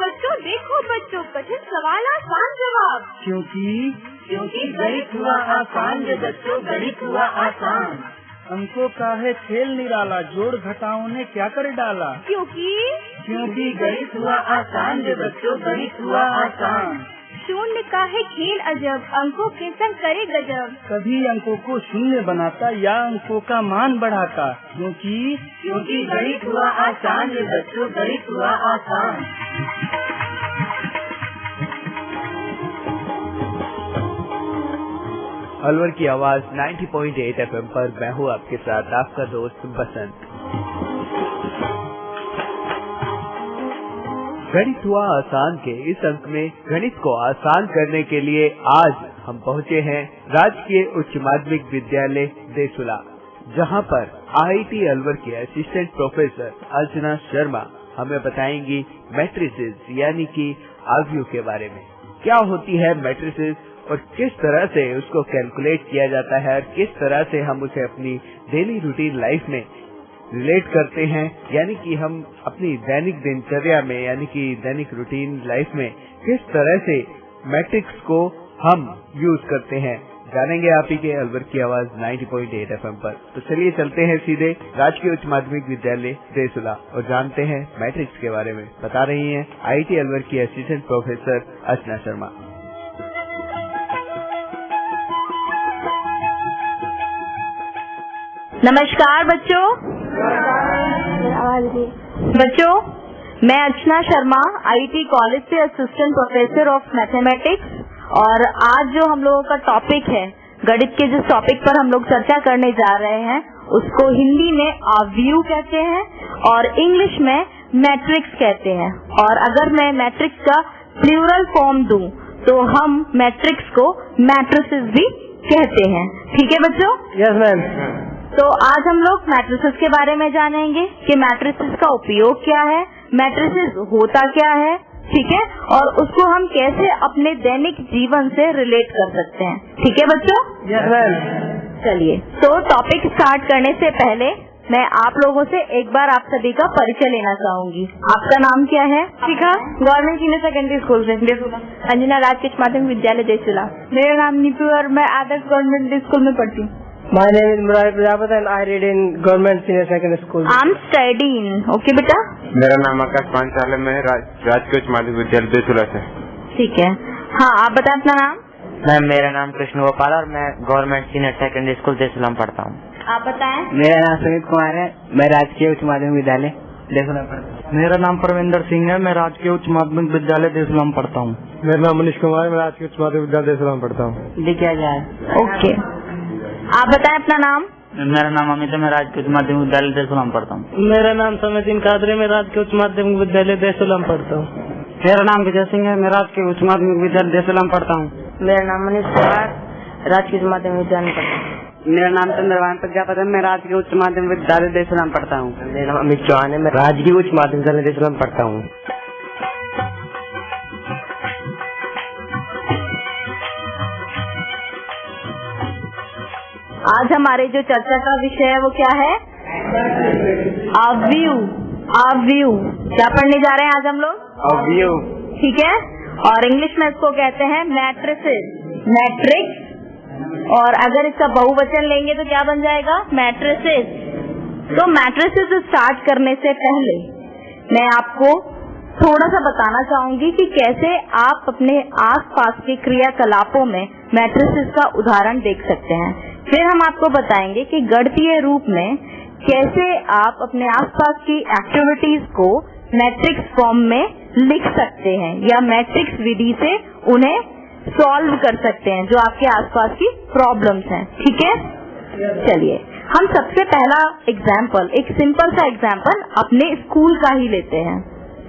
देखो बच्चों, कठिन सवाल आसान जवाब। क्योंकि गणित हुआ आसान रे बच्चों, गणित हुआ आसान। अंकों का है खेल निराला, जोड़ घटाओं ने क्या कर डाला। क्योंकि गणित हुआ आसान रे बच्चों, गणित हुआ आसान। शून्य का है खेल अजब, अंकों के संग करे गजब। कभी अंकों को शून्य बनाता या अंकों का मान बढ़ाता। क्योंकि गणित हुआ आसान रे बच्चों, गणित हुआ आसान। अलवर की आवाज 90.8 FM पर मैं हूँ आपके साथ, आपका दोस्त बसंत। गणित हुआ आसान के इस अंक में गणित को आसान करने के लिए आज हम पहुँचे हैं राजकीय उच्च माध्यमिक विद्यालय देसुला, जहाँ पर IIT अलवर के असिस्टेंट प्रोफेसर अर्चना शर्मा हमें बताएंगी मैट्रिसेस यानी कि आव्यूह के बारे में। क्या होती है मैट्रिसेस और किस तरह से उसको कैलकुलेट किया जाता है और किस तरह से हम उसे अपनी डेली रूटीन लाइफ में रिलेट करते हैं, यानी कि हम अपनी दैनिक दिनचर्या में यानी कि दैनिक रूटीन लाइफ में किस तरह से मैट्रिक्स को हम यूज करते हैं, जानेंगे आप ही के अलवर की आवाज 90.8 FM पर। तो चलिए चलते हैं सीधे राजकीय उच्च माध्यमिक विद्यालय देसुला और जानते हैं मैट्रिक्स के बारे में। बता रही हैं IIT अलवर की असिस्टेंट प्रोफेसर अर्चना शर्मा। नमस्कार बच्चों, मैं अर्चना शर्मा IIT कॉलेज से असिस्टेंट प्रोफेसर ऑफ मैथमेटिक्स, और आज जो हम लोगों का टॉपिक है, गणित के जिस टॉपिक पर हम लोग चर्चा करने जा रहे हैं उसको हिंदी में आव्यूह कहते हैं और इंग्लिश में मैट्रिक्स कहते हैं। और अगर मैं मैट्रिक्स का प्लूरल फॉर्म दूं तो हम मैट्रिक्स को मैट्रिसेस भी कहते हैं। ठीक है बच्चों? Yes ma'am. तो आज हम लोग मैट्रिसेस के बारे में जानेंगे कि मैट्रिसेस का उपयोग क्या है, मैट्रिसेस होता क्या है, ठीक है, और उसको हम कैसे अपने दैनिक जीवन से रिलेट कर सकते हैं। ठीक है बच्चों? Yes ma'am. चलिए, तो टॉपिक स्टार्ट करने से पहले मैं आप लोगों से एक बार आप सभी का परिचय लेना चाहूंगी। आपका नाम क्या है? शिखा, गवर्नमेंट सीनियर सेकेंडरी स्कूल से। अंजना राजकीय उच्च माध्यमिक विद्यालय देसुला। मेरा नाम नीतू और मैं आदर्श गवर्नमेंट स्कूल में पढ़ती हूँ। My name is Murari Prajapati and I read in Government Senior Secondary School. I'm studying. Okay बेटा? मेरा नाम आकाश पांचाल है, मैं राजकीय उच्च माध्यमिक विद्यालय देसुला से। ठीक है। हाँ, आप बताएं अपना नाम। मैम मेरा नाम कृष्ण गोपाल और मैं गवर्नमेंट सीनियर सेकेंडरी स्कूल देसुला में पढ़ता हूँ। आप बताएं। मेरा नाम सुमित कुमार है, मैं राजकीय उच्च माध्यमिक विद्यालय देसुला में पढ़ता हूँ। मेरा नाम परविंदर सिंह है, मैं राजकीय उच्च माध्यमिक विद्यालय देसुला में पढ़ता हूँ। मेरा नाम मनीष कुमार है, मैं राजकीय उच्च माध्यमिक विद्यालय देसुला में पढ़ता हूँ। लिखा जाए। ओके, आप बताएं अपना नाम। मेरा नाम अमित है, मैं राजकीय उच्च माध्यमिक विद्यालय देसुला में पढ़ता हूँ। मेरा नाम समीदीन कादरी, मैं राजकीय उच्च माध्यमिक विद्यालय देसुला में पढ़ता हूँ। मेरा नाम विजय सिंह है, मैं राजकीय उच्च माध्यमिक विद्यालय देसुला में पढ़ता हूँ। मेरा नाम मनीष कुमार, राजकीय उच्च माध्यमिक विद्यालय में पढ़ता हूँ। मेरा नाम चंद्रभान प्रजापति है, मैं राजकीय उच्च माध्यमिक विद्यालय देसुला में पढ़ता हूँ। मेरा नाम अमित चौहान है, मैं राजकीय उच्च माध्यमिक विद्यालय देसुला में पढ़ता हूँ। आज हमारे जो चर्चा का विषय है वो क्या है? आव्यूह। क्या पढ़ने जा रहे हैं आज हम लोग? आव्यूह। ठीक है, और इंग्लिश में इसको कहते हैं मैट्रिसेस, मैट्रिक्स, और अगर इसका बहुवचन लेंगे तो क्या बन जाएगा? मैट्रिसेस। तो मैट्रिसेस स्टार्ट करने से पहले मैं आपको थोड़ा सा बताना चाहूंगी कि कैसे आप अपने आसपास के क्रियाकलापों में मैट्रिसेस का उदाहरण देख सकते हैं। फिर हम आपको बताएंगे कि गणितीय रूप में कैसे आप अपने आसपास की एक्टिविटीज को मैट्रिक्स फॉर्म में लिख सकते हैं या मैट्रिक्स विधि से उन्हें सॉल्व कर सकते हैं जो आपके आसपास की प्रॉब्लम्स हैं। ठीक है, चलिए हम सबसे पहला एग्जाम्पल, एक सिंपल सा एग्जाम्पल अपने स्कूल का ही लेते हैं।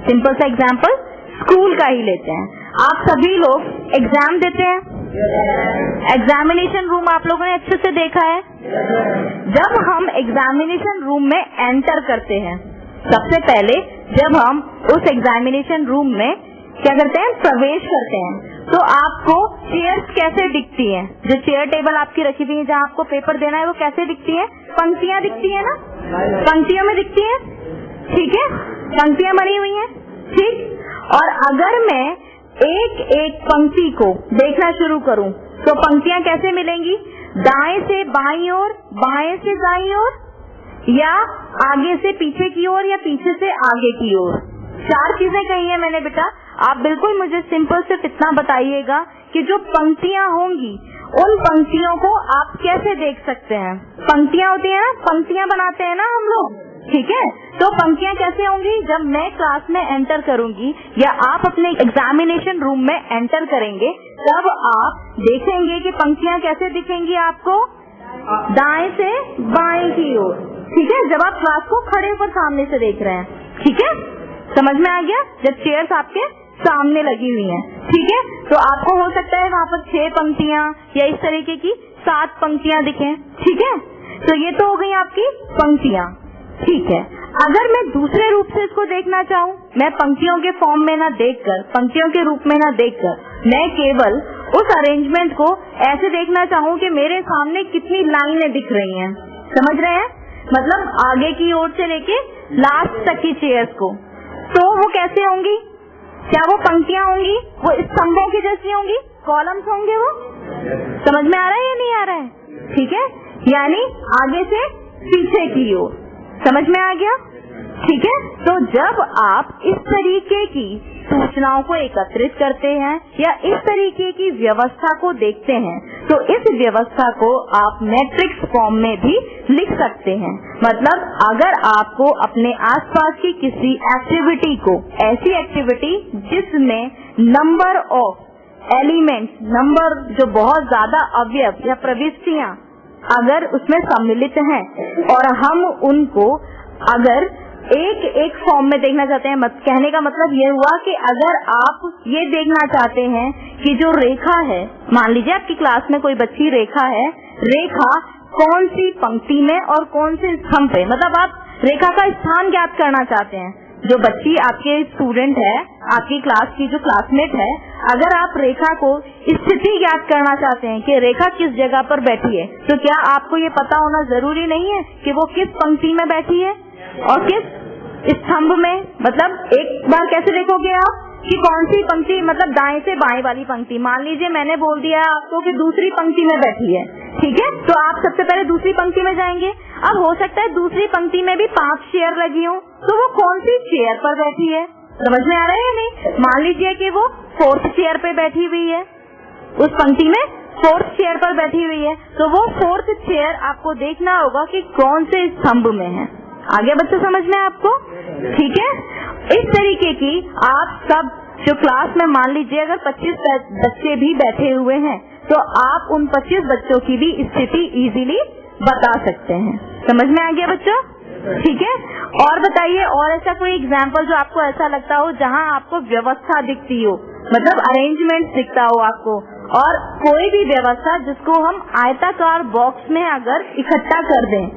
सिंपल सा एग्जाम्पल स्कूल का ही लेते हैं। आप सभी लोग एग्जाम देते हैं, एग्जामिनेशन रूम आप लोगों ने अच्छे से देखा है। जब हम एग्जामिनेशन रूम में एंटर करते हैं, सबसे पहले जब हम उस एग्जामिनेशन रूम में क्या करते हैं, प्रवेश करते हैं, तो आपको चेयर्स कैसे दिखती हैं? जो चेयर टेबल आपकी रखी हुई है जहाँ आपको पेपर देना है वो कैसे दिखती है? पंक्तियाँ दिखती है ना, पंक्तियों में दिखती है। ठीक है, पंक्तियाँ बनी हुई हैं, ठीक। और अगर मैं एक एक पंक्ति को देखना शुरू करूं तो पंक्तियां कैसे मिलेंगी? दाएं से बाईं ओर, बाएं से दाईं ओर, या आगे से पीछे की ओर, या पीछे से आगे की ओर। 4 चीजें कही है मैंने बेटा। आप बिल्कुल मुझे सिंपल सिर्फ इतना बताइएगा कि जो पंक्तियां होंगी उन पंक्तियों को आप कैसे देख सकते हैं। पंक्तियां होती है ना, पंक्तियां बनाते हैं ना हम लोग, ठीक है। तो पंक्तियां कैसे होंगी? जब मैं क्लास में एंटर करूंगी या आप अपने एग्जामिनेशन रूम में एंटर करेंगे तब आप देखेंगे कि पंक्तियां कैसे दिखेंगी आपको, दाएं से बाएं की ओर, ठीक है। जब आप क्लास को खड़े होकर सामने से देख रहे हैं, ठीक है, समझ में आ गया? जब चेयर्स आपके सामने लगी हुई हैं, ठीक है, तो आपको हो सकता है वहाँ पर 6 पंक्तियां या इस तरीके की 7 पंक्तियां दिखें, ठीक है। तो ये तो हो गई आपकी पंक्तियां, ठीक है। अगर मैं दूसरे रूप से इसको देखना चाहूँ, मैं पंक्तियों के फॉर्म में ना देखकर, पंक्तियों के रूप में ना देखकर, मैं केवल उस अरेंजमेंट को ऐसे देखना चाहूँ कि मेरे सामने कितनी लाइनें दिख रही हैं, समझ रहे हैं? मतलब आगे की ओर से लेके लास्ट तक की चेयर्स को, तो वो कैसे होंगी? क्या वो पंक्तियां होंगी? वो स्तंभों की जैसी होंगी? कॉलम्स होंगे? वो समझ में आ रहा है या नहीं आ रहा है? ठीक है, यानी आगे से पीछे की ओर, समझ में आ गया? ठीक है। तो जब आप इस तरीके की सूचनाओं को एकत्रित करते हैं या इस तरीके की व्यवस्था को देखते हैं तो इस व्यवस्था को आप मैट्रिक्स फॉर्म में भी लिख सकते हैं। मतलब अगर आपको अपने आसपास की किसी एक्टिविटी को, ऐसी एक्टिविटी जिसमें नंबर ऑफ एलिमेंट्स, नंबर जो बहुत ज्यादा अवयव या प्रविष्टियां अगर उसमें सम्मिलित हैं और हम उनको अगर एक एक फॉर्म में देखना चाहते हैं, कहने का मतलब ये हुआ कि अगर आप ये देखना चाहते हैं कि जो रेखा है, मान लीजिए आपकी क्लास में कोई बच्ची रेखा है, रेखा कौन सी पंक्ति में और कौन से स्तंभ पे, मतलब आप रेखा का स्थान ज्ञात करना चाहते हैं। जो बच्ची आपके स्टूडेंट है, आपकी क्लास की जो क्लासमेट है, अगर आप रेखा को स्थिति ज्ञात करना चाहते हैं कि रेखा किस जगह पर बैठी है, तो क्या आपको ये पता होना जरूरी नहीं है कि वो किस पंक्ति में बैठी है और किस स्तंभ में? मतलब एक बार कैसे देखोगे आप कि कौन सी पंक्ति, मतलब दाएं से बाएं वाली पंक्ति। मान लीजिए मैंने बोल दिया आपको कि दूसरी पंक्ति में बैठी है, ठीक है, तो आप सबसे पहले दूसरी पंक्ति में जाएंगे। अब हो सकता है दूसरी पंक्ति में भी 5 चेयर लगी हो, तो वो कौन सी चेयर पर बैठी है? समझ में आ रहा है या नहीं? मान लीजिए कि वो 4th चेयर पे बैठी हुई है, उस पंक्ति में 4th चेयर पर बैठी हुई है, तो वो 4th चेयर आपको देखना होगा कि कौन से स्तंभ में है। आगे बच्चों समझ में आपको? ठीक है। इस तरीके की आप सब जो क्लास में मान लीजिए अगर 25 बच्चे भी बैठे हुए हैं तो आप उन 25 बच्चों की भी स्थिति इजीली बता सकते हैं। समझ में आ गया बच्चों? ठीक है। और बताइए, और ऐसा कोई एग्जाम्पल जो आपको ऐसा लगता हो जहाँ आपको व्यवस्था दिखती हो, मतलब अरेंजमेंट दिखता हो आपको, और कोई भी व्यवस्था जिसको हम आयताकार बॉक्स में अगर इकट्ठा कर दें,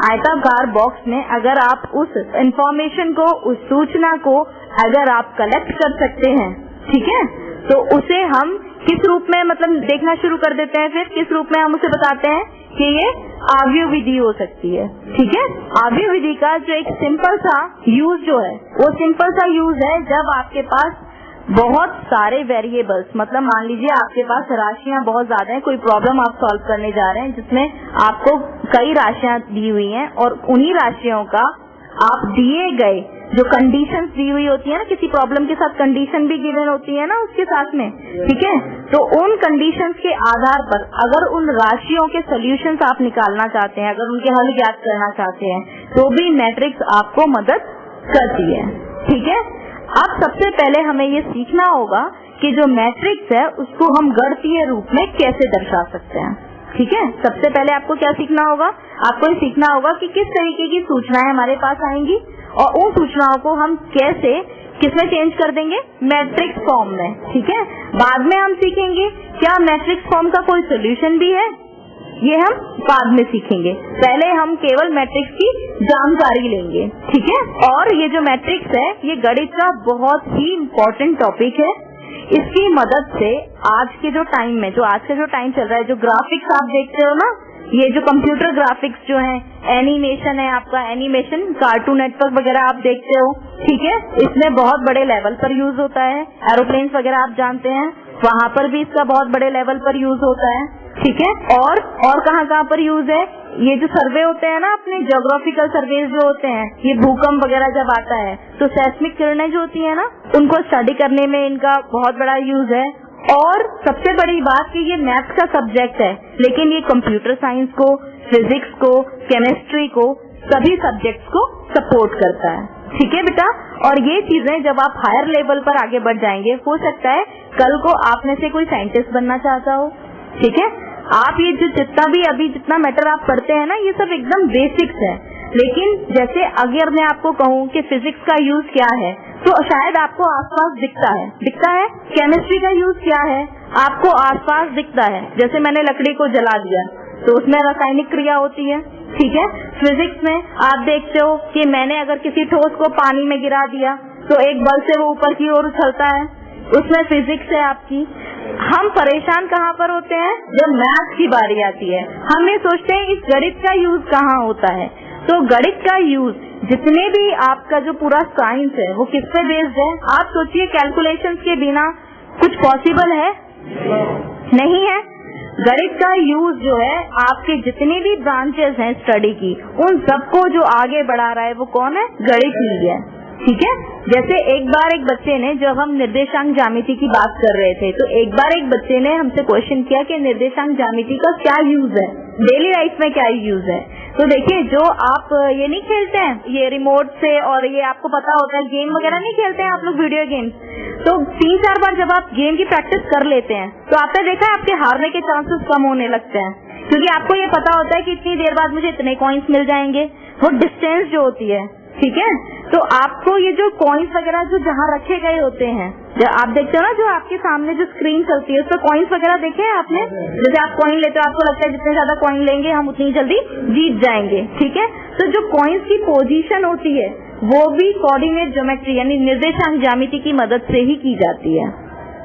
आयताकार बॉक्स में अगर आप उस इंफॉर्मेशन को, उस सूचना को अगर आप कलेक्ट कर सकते हैं, ठीक है, तो उसे हम किस रूप में मतलब देखना शुरू कर देते हैं। फिर किस रूप में हम उसे बताते हैं कि ये आव्यूह विधि हो सकती है। ठीक है। आव्यूह विधि का जो एक सिंपल सा यूज जो है, वो सिंपल सा यूज है जब आपके पास बहुत सारे वेरिएबल्स, मतलब मान लीजिए आपके पास राशियां बहुत ज्यादा हैं, कोई प्रॉब्लम आप सॉल्व करने जा रहे हैं जिसमें आपको कई राशियां दी हुई हैं और उन्हीं राशियों का आप दिए गए जो कंडीशंस दी हुई होती है ना, किसी प्रॉब्लम के साथ कंडीशन भी गिवन होती है ना उसके साथ में, ठीक है, तो उन कंडीशंस के आधार पर अगर उन राशियों के सोल्यूशंस आप निकालना चाहते हैं, अगर उनके हल ज्ञात करना चाहते हैं, तो भी मैट्रिक्स आपको मदद करती है। ठीक है। अब सबसे पहले हमें ये सीखना होगा कि जो मैट्रिक्स है उसको हम गणितीय रूप में कैसे दर्शा सकते हैं। ठीक है। सबसे पहले आपको क्या सीखना होगा? आपको ये सीखना होगा कि किस तरीके की सूचनाएं हमारे पास आएंगी और उन सूचनाओं को हम कैसे किसमें चेंज कर देंगे, मैट्रिक्स फॉर्म में। ठीक है। बाद में हम सीखेंगे क्या मैट्रिक्स फॉर्म का कोई सोल्यूशन भी है, ये हम बाद में सीखेंगे। पहले हम केवल मैट्रिक्स की जानकारी लेंगे। ठीक है। और ये जो मैट्रिक्स है ये गणित का बहुत ही इम्पोर्टेंट टॉपिक है। इसकी मदद से आज के जो टाइम में, जो आज का जो टाइम चल रहा है, जो ग्राफिक्स आप देखते हो ना, ये जो कंप्यूटर ग्राफिक्स जो है, एनिमेशन है आपका, एनिमेशन कार्टून नेटवर्क वगैरह आप देखते हो, ठीक है, इसमें बहुत बड़े लेवल पर यूज होता है। एरोप्लेन्स वगैरह आप जानते हैं, वहां पर भी इसका बहुत बड़े लेवल पर यूज होता है, ठीक है। और कहाँ पर यूज है, ये जो सर्वे होते हैं ना अपने ज्योग्राफिकल सर्वे जो होते हैं, ये भूकंप वगैरह जब आता है तो सेस्मिक किरणें जो होती है ना, उनको स्टडी करने में इनका बहुत बड़ा यूज है। और सबसे बड़ी बात कि ये मैथ्स का सब्जेक्ट है, लेकिन ये कंप्यूटर साइंस को, फिजिक्स को, केमिस्ट्री को, सभी सब्जेक्ट्स को सपोर्ट करता है, ठीक है बेटा। और ये चीजें जब आप हायर लेवल पर आगे बढ़ जाएंगे, हो सकता है कल को आप में से कोई साइंटिस्ट बनना चाहता हो, ठीक है। आप ये जो जितना मैटर आप करते हैं ना, ये सब एकदम बेसिक्स है। लेकिन जैसे अगर मैं आपको कहूँ कि फिजिक्स का यूज क्या है, तो शायद आपको आसपास दिखता है। केमिस्ट्री का यूज क्या है, आपको आसपास दिखता है। जैसे मैंने लकड़ी को जला दिया तो उसमें रासायनिक क्रिया होती है, ठीक है। फिजिक्स में आप देखते हो कि मैंने अगर किसी ठोस को पानी में गिरा दिया तो एक बल से वो ऊपर की ओर उछलता है, उसमें फिजिक्स है आपकी। हम परेशान कहाँ पर होते हैं, जब मैथ्स की बारी आती है। हम ये सोचते हैं इस गणित का यूज कहाँ होता है। तो गणित का यूज, जितने भी आपका जो पूरा साइंस है वो किस पे बेस्ड है। आप सोचिए, कैलकुलेशंस के बिना कुछ पॉसिबल है? नहीं है। गणित का यूज जो है, आपके जितने भी ब्रांचेस हैं स्टडी की, उन सबको जो आगे बढ़ा रहा है वो कौन है? गणित ही है, ठीक है। जैसे एक बार एक बच्चे ने, जब हम निर्देशांक ज्यामिति की बात कर रहे थे, तो एक बार एक बच्चे ने हमसे क्वेश्चन किया कि निर्देशांक ज्यामिति का क्या यूज है, डेली लाइफ में क्या यूज है। तो देखिए, जो आप ये नहीं खेलते हैं ये रिमोट से, और ये आपको पता होता है गेम वगैरह नहीं खेलते हैं आप लोग, वीडियो गेम्स, तो 3-4 बार जब आप गेम की प्रैक्टिस कर लेते हैं तो आपने देखा है आपके हारने के चांसेस कम होने लगते हैं, क्योंकि आपको ये पता होता है कि इतनी देर बाद मुझे इतने कॉइन्स मिल जाएंगे। वो डिस्टेंस जो होती है, ठीक है। तो आपको ये जो कॉइन्स वगैरह जो जहाँ रखे गए होते हैं, आप देखते हो ना, जो आपके सामने जो स्क्रीन चलती है उस पर कॉइन्स वगैरह देखे हैं आपने। जैसे आप कॉइन लेते हो, आपको लगता है जितने ज्यादा कॉइन लेंगे हम उतनी जल्दी जीत जाएंगे, ठीक है। तो जो कॉइन्स की पोजीशन होती है वो भी कोऑर्डिनेट ज्योमेट्री यानी निर्देशांक ज्यामिति की मदद से ही की जाती है,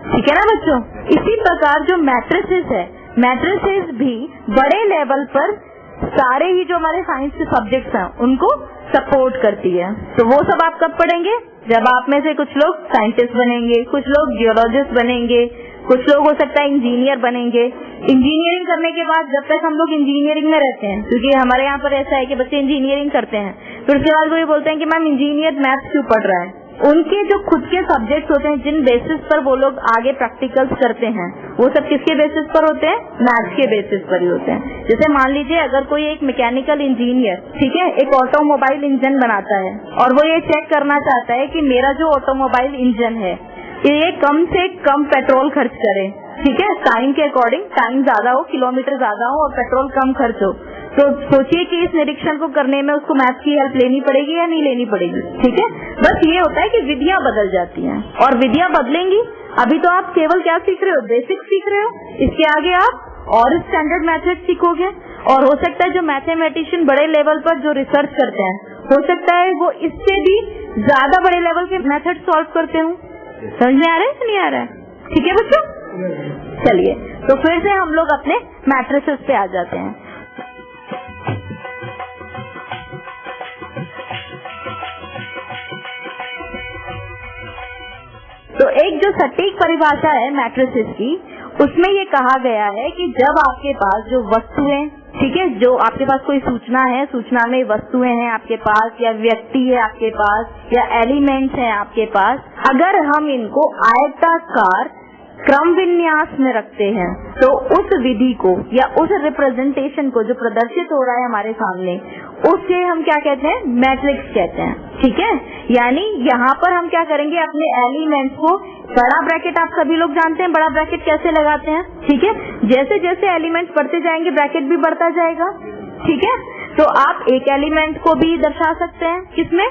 ठीक है ना बच्चों। इसी प्रकार जो मैट्रिसेस है, मैट्रिसेस भी बड़े लेवल पर सारे ही जो हमारे साइंस के सब्जेक्ट्स हैं उनको सपोर्ट करती है। तो वो सब आप कब पढ़ेंगे? जब आप में से कुछ लोग साइंटिस्ट बनेंगे, कुछ लोग जियोलॉजिस्ट बनेंगे, कुछ लोग हो सकता है इंजीनियर बनेंगे। इंजीनियरिंग करने के बाद, जब तक हम लोग इंजीनियरिंग में रहते हैं, क्योंकि हमारे यहाँ पर ऐसा है कि बच्चे इंजीनियरिंग करते हैं, फिर उसके बाद वो ये बोलते हैं कि मैम इंजीनियर मैथ्स क्यों पढ़ रहा है। उनके जो खुद के सब्जेक्ट्स होते हैं, जिन बेसिस पर वो लोग आगे प्रैक्टिकल्स करते हैं, वो सब किसके बेसिस पर होते हैं? मैथ्स के बेसिस पर ही होते हैं। जैसे मान लीजिए, अगर कोई एक मैकेनिकल इंजीनियर, ठीक है, एक ऑटोमोबाइल इंजन बनाता है और वो ये चेक करना चाहता है कि मेरा जो ऑटोमोबाइल इंजन है ये कम से कम पेट्रोल खर्च करे, ठीक है, टाइम के अकॉर्डिंग, टाइम ज्यादा हो, किलोमीटर ज्यादा हो और पेट्रोल कम खर्च हो। तो सोचिए कि इस निरीक्षण को करने में उसको मैथ्स की हेल्प लेनी पड़ेगी या नहीं लेनी पड़ेगी, ठीक है। बस ये होता है कि विधियां बदल जाती हैं और विधियां बदलेंगी। अभी तो आप केवल क्या सीख रहे हो? बेसिक सीख रहे हो। इसके आगे आप और स्टैंडर्ड मेथड सीखोगे, और हो सकता है जो मैथमेटिशियन बड़े लेवल पर जो रिसर्च करते हैं, हो सकता है वो इससे भी ज्यादा बड़े लेवल के मेथड सॉल्व करते हो। समझ में आ रहा है कि नहीं आ रहा है? ठीक है बच्चों, चलिए तो फिर से हम लोग अपने मैट्रिसेस पे आ जाते हैं। तो एक जो सटीक परिभाषा है मैट्रिसेस की, उसमें ये कहा गया है कि जब आपके पास जो वस्तुएं, ठीक है, जो आपके पास कोई सूचना है, सूचना में वस्तुएं हैं आपके पास, या व्यक्ति है आपके पास, या एलिमेंट्स हैं आपके पास, अगर हम इनको आयताकार क्रम विन्यास में रखते हैं तो उस विधि को या उस रिप्रेजेंटेशन को जो प्रदर्शित हो रहा है हमारे सामने, उसे हम क्या कहते हैं? मैट्रिक्स कहते हैं, ठीक है। यानी यहाँ पर हम क्या करेंगे? अपने एलिमेंट्स को, बड़ा ब्रैकेट आप सभी लोग जानते हैं बड़ा ब्रैकेट कैसे लगाते हैं, ठीक है। जैसे जैसे एलिमेंट्स बढ़ते जाएंगे ब्रैकेट भी बढ़ता जाएगा, ठीक है। तो आप एक एलिमेंट को भी दर्शा सकते हैं, किसमें?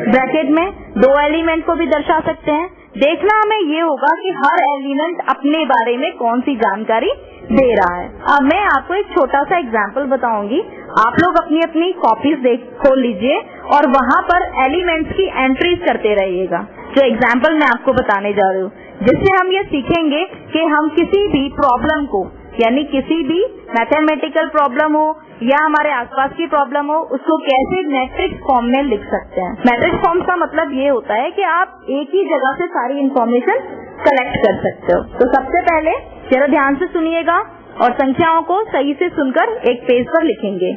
ब्रैकेट में। दो एलिमेंट को भी दर्शा सकते हैं। देखना हमें ये होगा कि हर एलिमेंट अपने बारे में कौन सी जानकारी दे रहा है। अब मैं आपको एक छोटा सा एग्जाम्पल बताऊंगी, आप लोग अपनी अपनी कॉपीज खोल लीजिए और वहाँ पर एलिमेंट्स की एंट्रीज करते रहिएगा, जो एग्जाम्पल मैं आपको बताने जा रही हूँ, जिससे हम ये सीखेंगे कि हम किसी भी प्रॉब्लम को यानी किसी भी मैथमेटिकल प्रॉब्लम हो या हमारे आसपास की प्रॉब्लम हो, उसको कैसे मैट्रिक्स फॉर्म में लिख सकते हैं। मैट्रिक्स फॉर्म का मतलब ये होता है कि आप एक ही जगह से सारी इंफॉर्मेशन कलेक्ट कर सकते हो। तो सबसे पहले जरा ध्यान से सुनिएगा और संख्याओं को सही से सुनकर एक पेज पर लिखेंगे।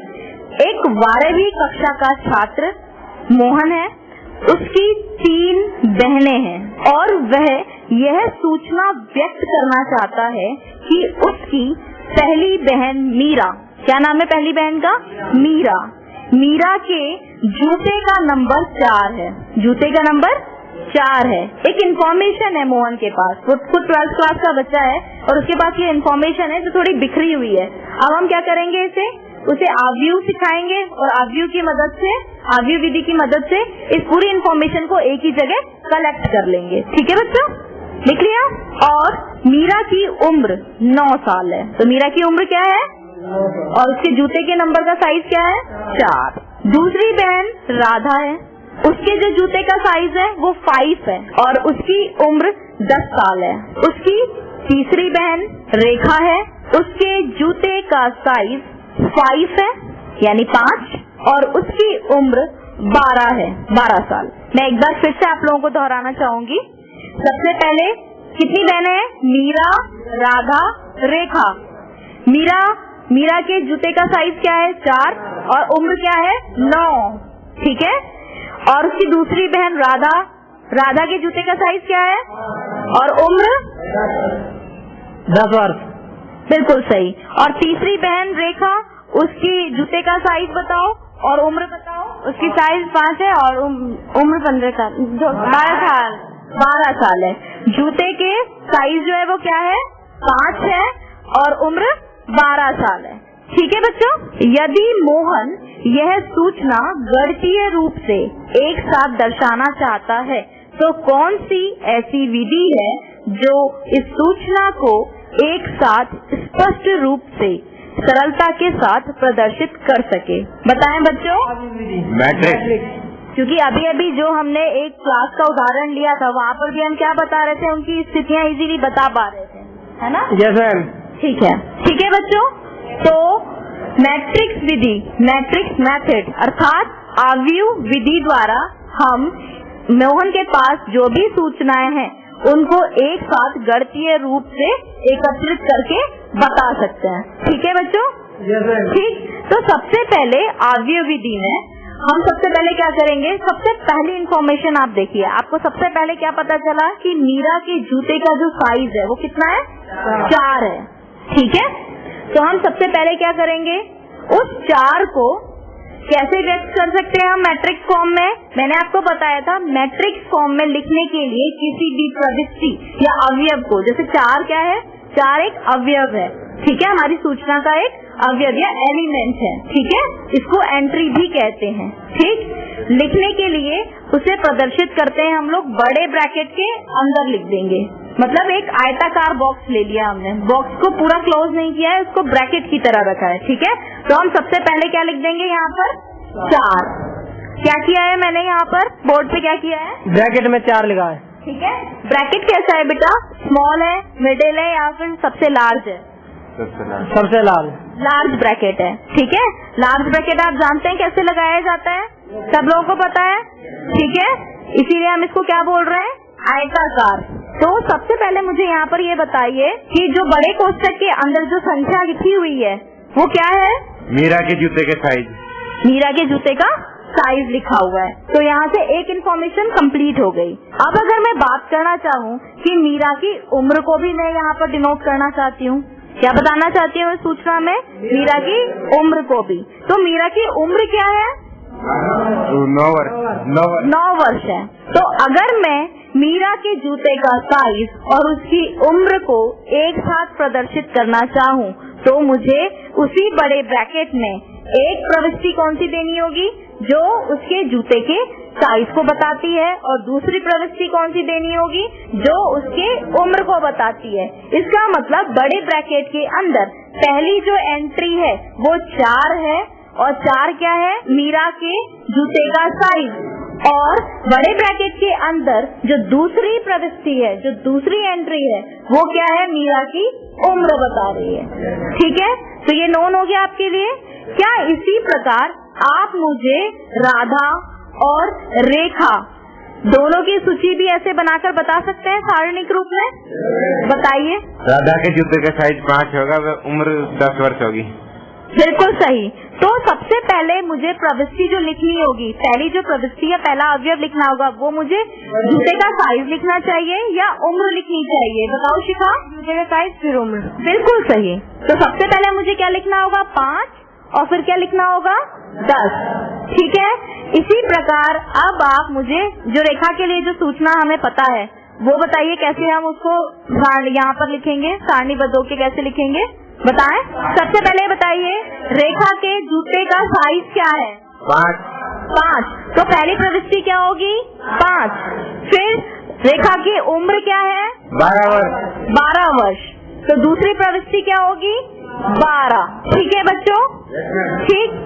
एक 12वीं कक्षा का छात्र मोहन है, उसकी 3 बहनें हैं और वह यह सूचना व्यक्त करना चाहता है कि उसकी पहली बहन मीरा, क्या नाम है पहली बहन का? मीरा के जूते का नंबर 4 है। जूते का नंबर 4 है। एक इन्फॉर्मेशन है मोहन के पास, वो 12th क्लास का बच्चा है और उसके पास ये इन्फॉर्मेशन है जो थोड़ी बिखरी हुई है। अब हम क्या करेंगे, उसे आव्यूह सिखाएंगे और आव्यूह की मदद से, आव्यूह विधि की मदद से इस पूरी इन्फॉर्मेशन को एक ही जगह कलेक्ट कर लेंगे। ठीक है बच्चों, लिख लिया। और मीरा की उम्र 9 साल है, तो मीरा की उम्र क्या है और उसके जूते के नंबर का साइज क्या है? 4। दूसरी बहन राधा है, उसके जो जूते का साइज है वो 5 है और उसकी उम्र 10 साल है। उसकी तीसरी बहन रेखा है, उसके जूते का साइज 5 है यानी 5 और उसकी उम्र 12 है, 12 साल। मैं एक बार फिर से आप लोगों को दोहराना चाहूंगी। सबसे पहले कितनी बहनें हैं? मीरा, राधा, रेखा। मीरा के जूते का साइज क्या है? 4 और उम्र क्या है? 9। ठीक है। और उसकी दूसरी बहन राधा के जूते का साइज क्या है और उम्र? 10 वर्ष। बिल्कुल सही। और तीसरी बहन रेखा, उसकी जूते का साइज बताओ और उम्र बताओ। उसकी साइज 5 है और उम्र 12 साल। 12 साल है। जूते के साइज जो है वो क्या है? 5 है और उम्र 12 साल है। ठीक है बच्चों, यदि मोहन यह सूचना गणितीय रूप से एक साथ दर्शाना चाहता है तो कौन सी ऐसी विधि है जो इस सूचना को एक साथ स्पष्ट रूप से सरलता के साथ प्रदर्शित कर सके? बताएं बच्चों। मैट्रिक्स। क्योंकि अभी जो हमने एक क्लास का उदाहरण लिया था वहाँ पर भी हम क्या बता रहे थे, उनकी स्थितियाँ इजीली बता पा रहे थे, है ना? Yes ma'am. ठीक है बच्चों, तो मैट्रिक्स विधि, मैट्रिक्स मेथड अर्थात आव्यूह विधि द्वारा हम मोहन के पास जो भी सूचनाएं हैं उनको एक साथ गणितीय रूप से एकत्रित करके बता सकते हैं। ठीक है बच्चों? ठीक। तो सबसे पहले आव्यूह विधि में हम सबसे पहले क्या करेंगे, सबसे पहली इंफॉर्मेशन आप देखिए, आपको सबसे पहले क्या पता चला कि मीरा के जूते का जो साइज है वो कितना है? 4 है। ठीक है। तो हम सबसे पहले क्या करेंगे, उस 4 को कैसे व्यक्त कर सकते हैं हम मैट्रिक्स फॉर्म में? मैंने आपको बताया था मैट्रिक्स फॉर्म में लिखने के लिए किसी भी प्रविष्टि या अवयव को, जैसे 4 क्या है? 4 एक अवयव है। ठीक है, हमारी सूचना का एक अवयव या एलिमेंट है। ठीक है, इसको एंट्री भी कहते हैं। ठीक, लिखने के लिए उसे प्रदर्शित करते हैं हम लोग बड़े ब्रैकेट के अंदर लिख देंगे। मतलब एक आयताकार बॉक्स ले लिया हमने, बॉक्स को पूरा क्लोज नहीं किया है, उसको ब्रैकेट की तरह रखा है। ठीक है, तो हम सबसे पहले क्या लिख देंगे यहाँ पर? 4। क्या किया है मैंने यहाँ पर बोर्ड पे, क्या किया है? ब्रैकेट में 4 लिखा है। ठीक है, ब्रैकेट कैसा है बेटा? स्मॉल है, मिडिल है या फिर सबसे लार्ज है? सबसे लार्ज ब्रैकेट है। ठीक है, लार्ज ब्रैकेट आप जानते हैं कैसे लगाया जाता है, सब लोगों को पता है। ठीक है, इसीलिए हम इसको क्या बोल रहे हैं? आयताकार। तो सबसे पहले मुझे यहाँ पर ये बताइए कि जो बड़े कोष्ठक के अंदर जो संख्या लिखी हुई है वो क्या है? मीरा के जूते के साइज। मीरा के जूते का साइज लिखा हुआ है। तो यहाँ से एक इन्फॉर्मेशन कंप्लीट हो गई। अब अगर मैं बात करना चाहूँ कि मीरा की उम्र को भी मैं यहाँ पर डिनोट करना चाहती हूँ, क्या बताना चाहती हूँ इस सूचना में? मीरा की उम्र को भी। तो मीरा की उम्र क्या है? 9 वर्ष है। तो अगर मैं मीरा के जूते का साइज और उसकी उम्र को एक साथ प्रदर्शित करना चाहूँ तो मुझे उसी बड़े ब्रैकेट में एक प्रविष्टि कौन सी देनी होगी जो उसके जूते के साइज को बताती है और दूसरी प्रविष्टि कौन सी देनी होगी जो उसके उम्र को बताती है। इसका मतलब बड़े ब्रैकेट के अंदर पहली जो एंट्री है वो 4 है और 4 क्या है? मीरा के जूते का साइज। और बड़े ब्रैकेट के अंदर जो दूसरी प्रविष्टि है, जो दूसरी एंट्री है, वो क्या है? मीरा की उम्र बता रही है। ठीक है, तो ये नोन हो गया आपके लिए। क्या इसी प्रकार आप मुझे राधा और रेखा दोनों की सूची भी ऐसे बनाकर बता सकते हैं सारणिक रूप में? बताइए। राधा के जूते का साइज 5 होगा, वह उम्र 10 वर्ष होगी। बिल्कुल सही। तो सबसे पहले मुझे प्रविष्टि जो लिखनी होगी, पहली जो प्रविष्टि है, पहला अवयव लिखना होगा, वो मुझे जूते का साइज लिखना चाहिए या उम्र लिखनी चाहिए? बताओ शिखा। जूते का साइज फिर उम्र। बिल्कुल सही। तो सबसे पहले मुझे क्या लिखना होगा? 5, और फिर क्या लिखना होगा? 10। ठीक है, इसी प्रकार अब आप मुझे जो रेखा के लिए जो सूचना हमें पता है वो बताइए, कैसे हम उसको यहाँ पर लिखेंगे, सारणीबद्ध होके कैसे लिखेंगे? बताएं। सबसे पहले बताइए, रेखा के जूते का साइज क्या है? 5। तो पहली प्रविष्टि क्या होगी? 5। फिर रेखा की उम्र क्या है? 12 वर्ष। तो दूसरी प्रविष्टि क्या होगी? 12। ठीक है बच्चों, ठीक।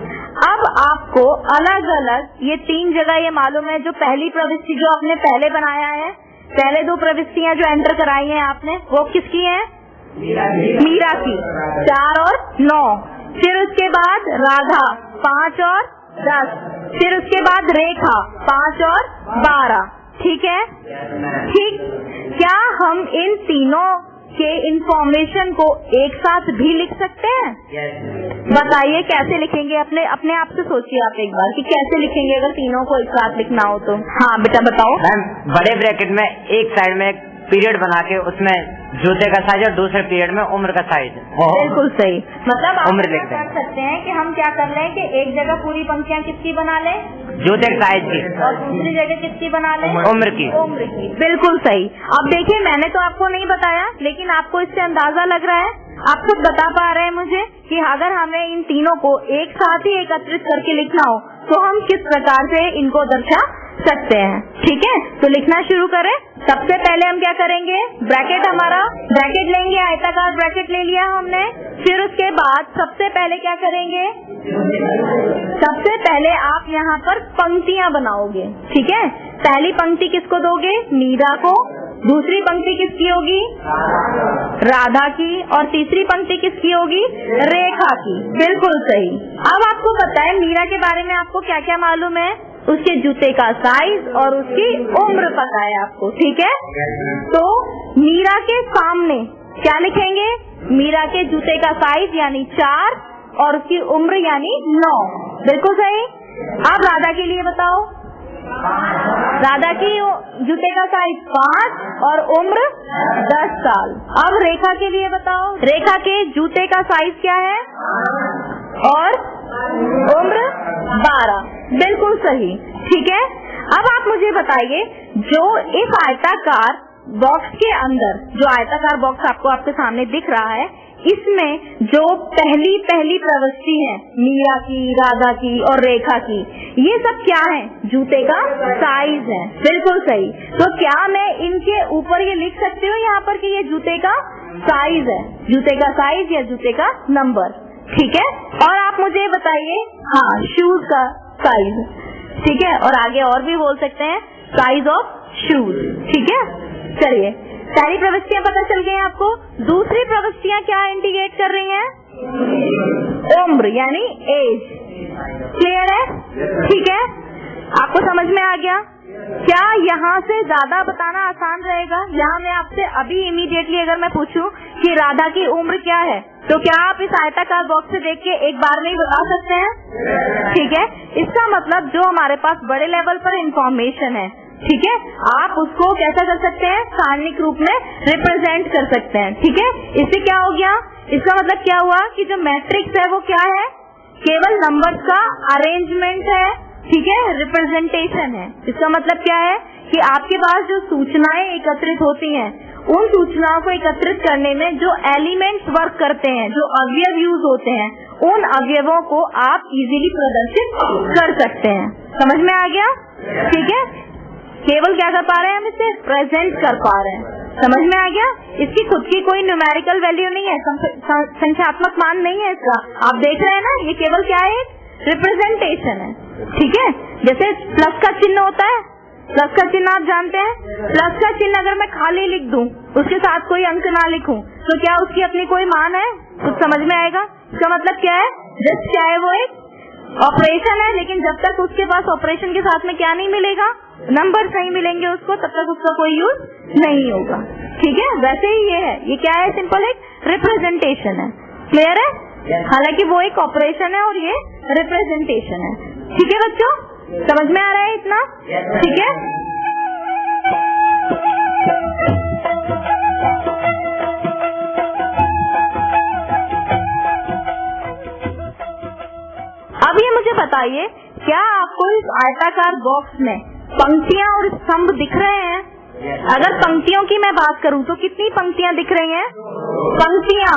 अब आपको अलग अलग ये 3 जगह ये मालूम है, जो पहली प्रविष्टि जो आपने पहले बनाया है, पहले 2 प्रविष्टियां जो एंटर कराई हैं आपने, वो किसकी है? मीरा की, 4 और 9। फिर उसके बाद राधा 5 और 10। फिर उसके बाद रेखा 5 और 12। ठीक है, ठीक। क्या हम इन तीनों के इंफॉर्मेशन को एक साथ भी लिख सकते हैं? बताइए कैसे लिखेंगे? अपने आप से सोचिए आप एक बार कि कैसे लिखेंगे अगर तीनों को एक साथ लिखना हो तो। हाँ बेटा बताओ। मैम, बड़े ब्रैकेट में एक साइड में एक पीरियड बना के उसमें जूते का साइज और दूसरे पीरियड में उम्र का साइज। बिल्कुल सही। मतलब आप उम्र क्या लिख दें। कर सकते हैं कि हम क्या कर लें कि एक जगह पूरी पंक्तियां किसकी बना लें? जूते के साइज की, और दूसरी जगह किसकी बना लें? उम्र की। उम्र की। बिल्कुल सही। अब देखिए, मैंने तो आपको नहीं बताया, लेकिन आपको इससे अंदाजा लग रहा है, आप खुद बता पा रहे हैं मुझे कि अगर हमें इन तीनों को एक साथ ही एकत्रित करके लिखना हो तो हम किस प्रकार से इनको दर्शा सकते हैं। ठीक है, तो लिखना शुरू करें। सबसे पहले हम क्या करेंगे? ब्रैकेट, हमारा ब्रैकेट लेंगे, आयताकार ब्रैकेट ले लिया हमने। फिर उसके बाद सबसे पहले क्या करेंगे? सबसे पहले आप यहाँ पर पंक्तियां बनाओगे। ठीक है, पहली पंक्ति किसको दोगे? मीरा को। दूसरी पंक्ति किसकी होगी? राधा की। और तीसरी पंक्ति किसकी होगी? रेखा की। बिल्कुल सही। अब आपको पता है मीरा के बारे में आपको क्या क्या मालूम है? उसके जूते का साइज और उसकी उम्र पता है आपको। ठीक है, तो मीरा के सामने क्या लिखेंगे? मीरा के जूते का साइज यानी 4 और उसकी उम्र यानी 9। बिल्कुल सही। अब राधा के लिए बताओ। राधा की जूते का साइज 5 और उम्र 10 साल। अब रेखा के लिए बताओ। रेखा के जूते का साइज क्या है और उम्र 12। बिल्कुल सही। ठीक है, अब आप मुझे बताइए, जो इस आयताकार बॉक्स के अंदर, जो आयताकार बॉक्स आपको आपके सामने दिख रहा है, इसमें जो पहली प्रविष्टि है मीरा की, राधा की और रेखा की, ये सब क्या है? जूते का साइज है। बिल्कुल सही। तो क्या मैं इनके ऊपर ये लिख सकती हूँ यहाँ पर कि ये जूते का साइज है? जूते का साइज या जूते का नंबर। ठीक है, और आप मुझे बताइए, हाँ, शूज का साइज। ठीक है, और आगे और भी बोल सकते हैं, साइज ऑफ शूज। ठीक है, चलिए, पहली प्रविष्टियां पता चल गई आपको। दूसरी प्रविष्टियां क्या इंडिकेट कर रही हैं? उम्र यानी एज। क्लियर है? ठीक है, आपको समझ में आ गया? क्या यहाँ से ज्यादा बताना आसान रहेगा? यहाँ मैं आपसे अभी इमीडिएटली अगर मैं पूछूं कि राधा की उम्र क्या है, तो क्या आप इस आयताकार बॉक्स से देख के एक बार में ही बता सकते हैं? ठीक है, इसका मतलब जो हमारे पास बड़े लेवल पर इंफॉर्मेशन है, ठीक है, आप उसको कैसा कर सकते हैं? सारणिक रूप में रिप्रेजेंट कर सकते हैं। ठीक है, इससे क्या हो गया? इसका मतलब क्या हुआ कि जो मैट्रिक्स है वो क्या है? केवल नंबर्स का अरेंजमेंट है। ठीक है, रिप्रेजेंटेशन है। इसका मतलब क्या है कि आपके पास जो सूचनाएं एकत्रित होती हैं, उन सूचनाओं को एकत्रित करने में जो एलिमेंट्स वर्क करते हैं, जो अवयव यूज होते हैं, उन अवयवों को आप इजीली प्रदर्शित कर सकते हैं। समझ में आ गया? ठीक है, केवल क्या कर पा रहे हैं? हम इसे प्रेजेंट कर पा रहे हैं। समझ में आ गया? इसकी खुद की कोई न्यूमेरिकल वैल्यू नहीं है, संख्यात्मक मान नहीं है इसका। आप देख रहे हैं ना, ये केवल क्या है? रिप्रेजेंटेशन है, ठीक है। जैसे प्लस का चिन्ह होता है, प्लस का चिन्ह आप जानते हैं, प्लस का चिन्ह अगर मैं खाली लिख दूं, उसके साथ कोई अंक ना लिखूं, तो क्या उसकी अपनी कोई मान है? कुछ समझ में आएगा? इसका मतलब क्या है? जस्ट चाहे वो एक ऑपरेशन है, लेकिन जब तक उसके पास ऑपरेशन के साथ में क्या नहीं मिलेगा, नंबर नहीं मिलेंगे उसको, तब तक उसका कोई यूज नहीं होगा, ठीक है। वैसे ही ये है, ये क्या है? सिंपल एक रिप्रेजेंटेशन है। क्लियर है? हालांकि वो एक ऑपरेशन है और ये रिप्रेजेंटेशन है, ठीक है बच्चों? समझ में आ रहा है इतना? ठीक है। अब ये मुझे बताइए, क्या आपको इस आयताकार बॉक्स में पंक्तियां और स्तंभ दिख रहे हैं? अगर पंक्तियों की मैं बात करूं तो कितनी पंक्तियां दिख रही हैं? पंक्तियां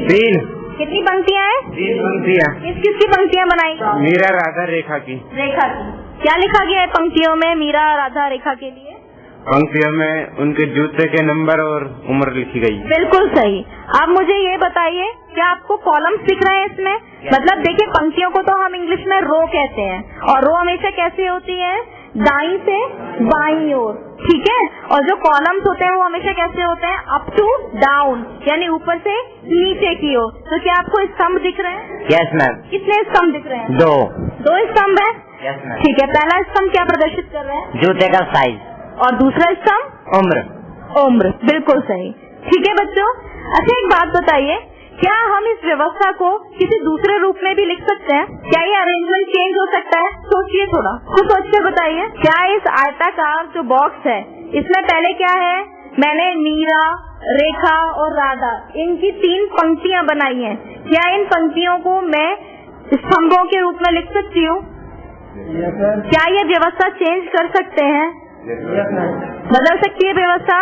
3। कितनी पंक्तियां हैं? 3 पंक्तियां। किसकी पंक्तियां बनाई? मीरा, राधा, रेखा की। रेखा की। क्या लिखा गया है पंक्तियों में मीरा, राधा, रेखा के लिए? पंक्तियों में उनके जूते के नंबर और उम्र लिखी गई। बिल्कुल सही। अब मुझे ये बताइए, क्या आपको कॉलम्स दिख रहे हैं इसमें? मतलब देखिए, पंक्तियों को तो हम इंग्लिश में रो कहते हैं, और रो हमेशा कैसी होती है? दाईं से बाईं ओर, ठीक है। और जो कॉलम्स होते हैं वो हमेशा कैसे होते हैं? अप टू डाउन, यानी ऊपर से नीचे की ओर। तो क्या आपको स्तंभ दिख रहे हैं? Yes ma'am. कितने स्तंभ दिख रहे हैं? 2 स्तंभ है, यस मैम। ठीक है। पहला स्तंभ क्या प्रदर्शित कर रहे हैं? जूते का साइज और दूसरा स्तंभ? उम्र। बिल्कुल सही, ठीक है बच्चों। अच्छा, एक बात बताइए, क्या हम इस व्यवस्था को किसी दूसरे रूप में भी लिख सकते हैं? क्या ये अरेंजमेंट चेंज हो सकता है? सोचिए थोड़ा, कुछ सोच के बताइए। क्या इस आयताकार जो बॉक्स है, इसमें पहले क्या है? मैंने मीरा, रेखा और राधा, इनकी 3 पंक्तियां बनाई हैं। क्या इन पंक्तियों को मैं स्तंभों के रूप में लिख सकती हूँ? क्या ये व्यवस्था चेंज कर सकते हैं? बदल सकती है व्यवस्था?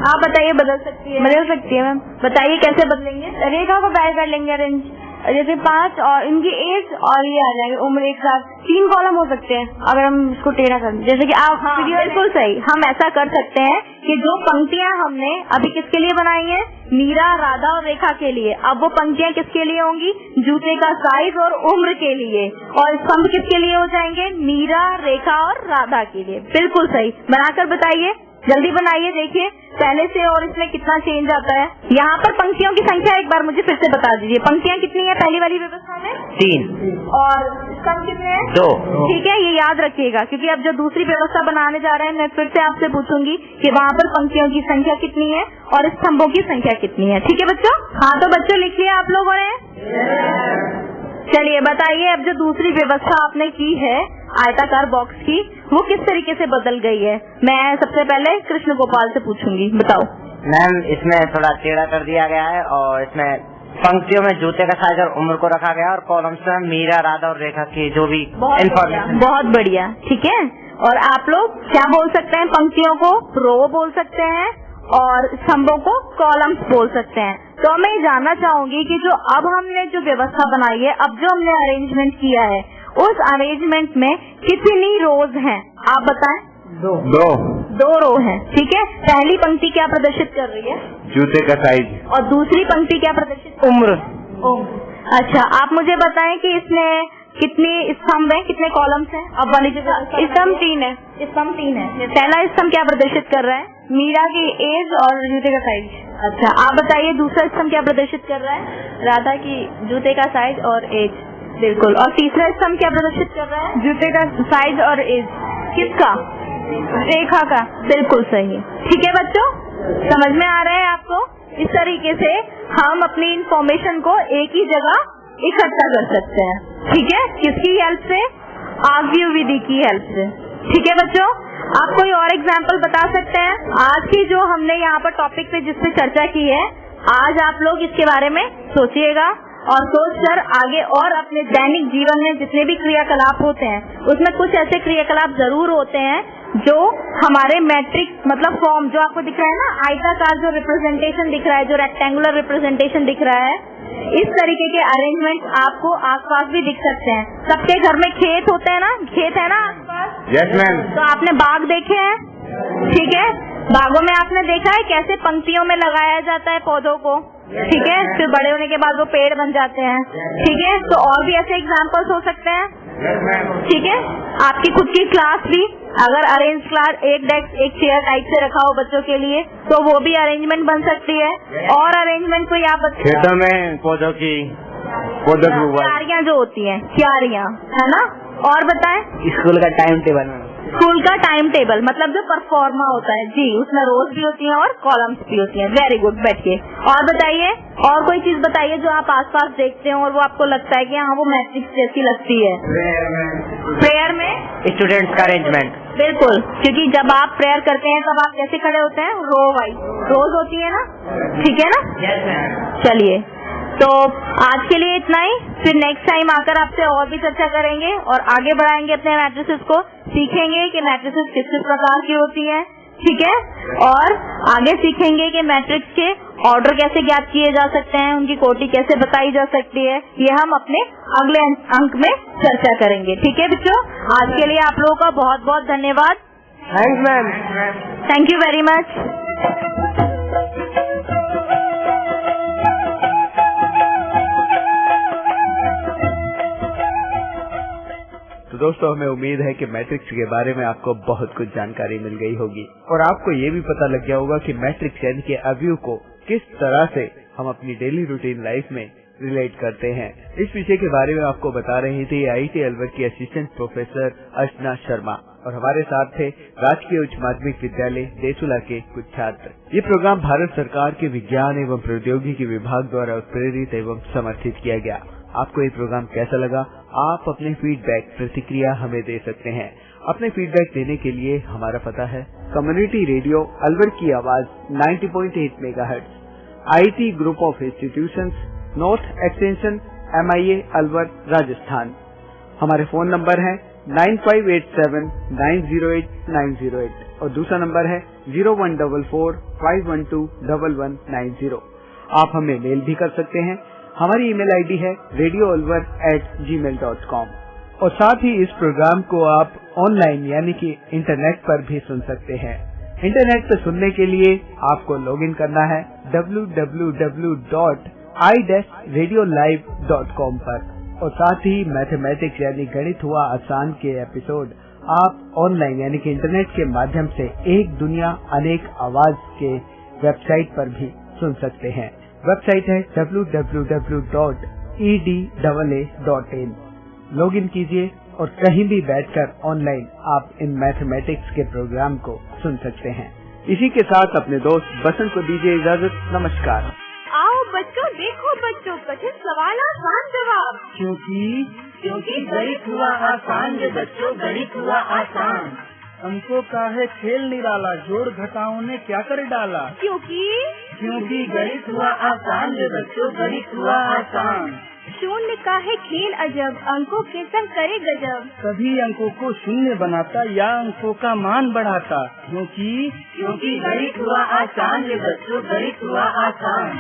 आप बताइए, बदल सकती है? बदल सकती है मैम। बताइए कैसे बदलेंगे? रेखा को बैड कर लेंगे अरेंज, जैसे 5 और इनकी एज और ये आ जाएंगे उम्र एक साथ। 3 कॉलम हो सकते हैं अगर हम इसको टेढ़ा कर, जैसे कि आप। हाँ, बिल्कुल सही। हम ऐसा कर सकते हैं कि जो पंक्तियां हमने अभी किसके लिए बनाई है? मीरा, राधा और रेखा के लिए। अब वो पंक्तियां किसके लिए होंगी? जूते का साइज और उम्र के लिए। और स्तंभ किसके लिए हो जाएंगे? मीरा, रेखा और राधा के लिए। बिल्कुल सही। बनाकर बताइए, जल्दी बनाइए, देखिए पहले से और इसमें कितना चेंज आता है। यहाँ पर पंक्तियों की संख्या एक बार मुझे फिर से बता दीजिए। पंक्तियां कितनी है पहली वाली व्यवस्था में? 3 और स्तंभ कितने हैं? 2। ठीक है, ये याद रखिएगा, क्योंकि अब जो दूसरी व्यवस्था बनाने जा रहे हैं, मैं फिर से आपसे पूछूंगी कि वहाँ पर पंक्तियों की संख्या कितनी है और स्तंभों की संख्या कितनी है। ठीक है बच्चों? हाँ, तो बच्चों लिख लिया आप लोगों ने? चलिए बताइए, अब जो दूसरी व्यवस्था आपने की है आयताकार बॉक्स की, वो किस तरीके से बदल गई है? मैं सबसे पहले कृष्ण गोपाल से पूछूंगी, बताओ। मैम, इसमें थोड़ा टेढ़ा कर दिया गया है और इसमें पंक्तियों में जूते का साइज और उम्र को रखा गया और कॉलम्स में मीरा, राधा और रेखा की जो भी इन्फॉर्मेशन। बहुत बढ़िया, ठीक है। और आप लोग क्या बोल सकते हैं? पंक्तियों को रो बोल सकते हैं और स्तंभों को कॉलम्स बोल सकते हैं। तो मैं जानना चाहूंगी कि जो अब हमने जो व्यवस्था बनाई है, अब जो हमने अरेंजमेंट किया है, उस अरेंजमेंट में कितनी रोज हैं? आप बताएं। 2 रो हैं, ठीक है। पहली पंक्ति क्या प्रदर्शित कर रही है? जूते का साइज। और दूसरी पंक्ति क्या प्रदर्शित कर रही है? उम्र। अच्छा, आप मुझे बताएं कि इसमें कितने स्तंभ हैं, कितने कॉलम्स हैं? अब वाली जगह स्तंभ 3 है। स्तंभ 3 है। पहला स्तंभ क्या प्रदर्शित कर रहा है? मीरा की एज और जूते का साइज। अच्छा, आप बताइए दूसरा स्तंभ क्या प्रदर्शित कर रहा है? राधा की जूते का साइज और एज। बिल्कुल। और तीसरा स्तंभ क्या प्रदर्शित कर रहा है? जूते का साइज और एज। किसका? रेखा का। बिल्कुल सही है। ठीक है बच्चों, समझ में आ रहा है आपको? इस तरीके से हम अपनी इंफॉर्मेशन को एक ही जगह इकट्ठा कर सकते हैं, ठीक है। किसकी हेल्प से? आर्ग्यू विधि की हेल्प से। ठीक है बच्चों, आप कोई और एग्जाम्पल बता सकते हैं? आज की जो हमने यहाँ पर टॉपिक पे जिसपे चर्चा की है, आज आप लोग इसके बारे में सोचिएगा और सोचकर आगे और अपने दैनिक जीवन में जितने भी क्रियाकलाप होते हैं, उसमें कुछ ऐसे क्रियाकलाप जरूर होते हैं जो हमारे मैट्रिक्स मतलब फॉर्म जो आपको दिख रहा है ना, आयताकार जो रिप्रेजेंटेशन दिख रहा है, जो रेक्टेंगुलर रिप्रेजेंटेशन दिख रहा है, इस तरीके के अरेंजमेंट आपको आसपास भी दिख सकते हैं। सबके घर में खेत होते हैं ना, खेत है ना आसपास? Yes ma'am. तो आपने बाग देखे हैं, ठीक है। बागों में आपने देखा है कैसे पंक्तियों में लगाया जाता है पौधों को? ठीक है, फिर बड़े होने के बाद वो पेड़ बन जाते हैं। ठीक है, तो और भी ऐसे एग्जाम्पल्स हो सकते हैं। ठीक है, आपकी खुद की क्लास भी अगर अरेंज क्लास, एक डेस्क एक चेयर टाइप से रखा हो बच्चों के लिए, तो वो भी अरेंजमेंट बन सकती है। और अरेंजमेंट कोई आप खेतों में पौधों की क्यारियाँ जो होती हैं, क्यारियाँ, है ना। और बताएं, स्कूल का टाइम टेबल। स्कूल का टाइम टेबल मतलब जो परफॉर्मा होता है जी, उसमें रोज भी होती हैं और कॉलम्स भी होती हैं। वेरी गुड, बैठिए। और बताइए, और कोई चीज बताइए जो आप आसपास देखते हो और वो आपको लगता है कि हाँ वो मैट्रिक्स जैसी लगती है। प्रेयर में स्टूडेंट्स का अरेंजमेंट। बिल्कुल, क्योंकि जब आप प्रेयर करते हैं तब आप कैसे खड़े होते हैं, रो वाइज, रोज होती है ना, ठीक है ना। चलिए, तो आज के लिए इतना ही, फिर नेक्स्ट टाइम आकर आपसे और भी चर्चा करेंगे और आगे बढ़ाएंगे अपने मैट्रिसेस को, सीखेंगे कि मैट्रिसेस किस किस प्रकार की होती है। ठीक है, और आगे सीखेंगे कि मैट्रिक्स के ऑर्डर कैसे ज्ञात किए जा सकते हैं, उनकी कोटि कैसे बताई जा सकती है, ये हम अपने अगले अंक में चर्चा करेंगे। ठीक है बच्चों, आज के लिए आप लोगों का बहुत बहुत धन्यवाद। Thanks ma'am. Thank you very much. तो दोस्तों, हमें उम्मीद है कि मैट्रिक्स के बारे में आपको बहुत कुछ जानकारी मिल गई होगी और आपको ये भी पता लग गया होगा कि मैट्रिक्स यानी कि अवयव को किस तरह से हम अपनी डेली रूटीन लाइफ में रिलेट करते हैं। इस विषय के बारे में आपको बता रही थी IIT अलवर की असिस्टेंट प्रोफेसर अर्चना शर्मा और हमारे साथ थे राजकीय उच्च माध्यमिक विद्यालय देसुला के कुछ छात्र। ये प्रोग्राम भारत सरकार के विज्ञान एवं प्रौद्योगिकी विभाग द्वारा प्रेरित एवं समर्थित किया गया। आपको ये प्रोग्राम कैसा लगा, आप अपने फीडबैक प्रतिक्रिया हमें दे सकते हैं। अपने फीडबैक देने के लिए हमारा पता है कम्युनिटी रेडियो अलवर की आवाज 90.8 megahertz, IIT group of institutions, north extension, MIA Alwar Rajasthan. हमारे फोन नंबर है 9587908908 और दूसरा नंबर है 0144512190। आप हमें मेल भी कर सकते हैं। हमारी ईमेल आईडी है radioalvar@gmail.com और साथ ही इस प्रोग्राम को आप ऑनलाइन यानी कि इंटरनेट पर भी सुन सकते हैं। इंटरनेट पर सुनने के लिए आपको लॉगिन करना है www.i-radiolive.com पर और साथ ही मैथमेटिक्स यानी गणित हुआ आसान के एपिसोड आप ऑनलाइन यानी कि इंटरनेट के माध्यम से एक दुनिया अनेक आवाज के वेबसाइट पर भी सुन सकते हैं। वेबसाइट है www.edaa.in। लॉगिन कीजिए और कहीं भी बैठकर ऑनलाइन आप इन मैथमेटिक्स के प्रोग्राम को सुन सकते हैं। इसी के साथ अपने दोस्त बसंत को दीजिए इजाजत। नमस्कार। आओ बच्चों, देखो बच्चों, कठिन सवाल आसान जवाब। क्योंकि गणित हुआ आसान रे बच्चों, गणित हुआ आसान। हमको काहे खेल निराला, जोड़ घटाओं ने क्या कर डाला। क्योंकि गणित हुआ आसान रे बच्चों, गणित हुआ आसान। शून्य का है खेल अजब, अंकों के संग करे गजब। सभी अंकों को शून्य बनाता या अंकों का मान बढ़ाता। क्योंकि गणित हुआ आसान रे बच्चों, गणित हुआ आसान।